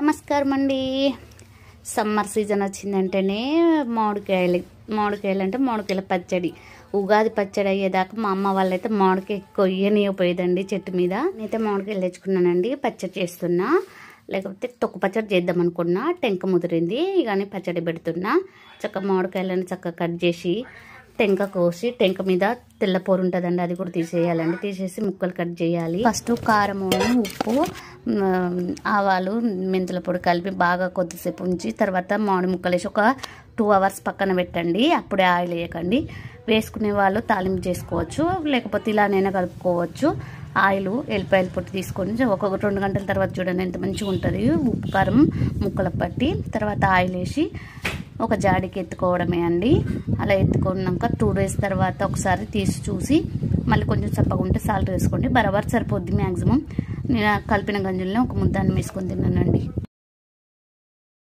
నమస్కారం అండి. Summer season వచ్చిందంటేనే మామిడికాయలు అంటే మామిడికాయల పచ్చడి. ఉగాది పచ్చడి అయ్యేదాకా మా అమ్మ వాళ్ళైతే మామిడికాయ కొయ్యనియపోయేదండి చెట్టు మీద. నేనైతే మామిడికాయలు తెచ్చుకున్నానండి, పచ్చడి చేస్తున్నా. లేకపోతే తొక్కు పచ్చడి చేద్దాం అనుకున్నా, టెంక ముదిరింది కానీ పచ్చడి పెడుతున్నా. చక్కగా మామిడికాయలను చక్కగా కట్ చేసి టెంక కోసి, టెంక మీద తెల్ల పొర ఉంటుందండి, అది కూడా తీసేయాలండి. తీసేసి ముక్కలు కట్ చేయాలి. ఫస్ట్ కారము, ఉప్పు, ఆవాలు, మెంతుల పొడి కలిపి బాగా కొద్దిసేపు ఉంచి తర్వాత మామిడి ముక్కలు వేసి ఒక 2 hours పక్కన పెట్టండి. అప్పుడే ఆయిల్ వేయకండి. వేసుకునే వాళ్ళు తాలింపు చేసుకోవచ్చు, లేకపోతే ఇలానైనా కలుపుకోవచ్చు. ఆయిల్, ఎల్లిపాయల పొట్టు తీసుకొని ఒక 2 గంటల తర్వాత చూడండి ఎంత మంచిగా ఉంటుంది. ఉప్పు కారం ముక్కలు పట్టి తర్వాత ఆయిల్ వేసి ఒక జాడికి ఎత్తుకోవడమే అండి. అలా ఎత్తుకున్నాక 2 days తర్వాత ఒకసారి తీసి చూసి మళ్ళీ కొంచెం చప్పగా ఉంటే సాల్ట్ వేసుకోండి. బరాబర్ సరిపోద్ది. మ్యాక్సిమం నేను కలిపిన గంజుల్ని ఒక ముద్దాన్ని వేసుకొని తిన్నానండి.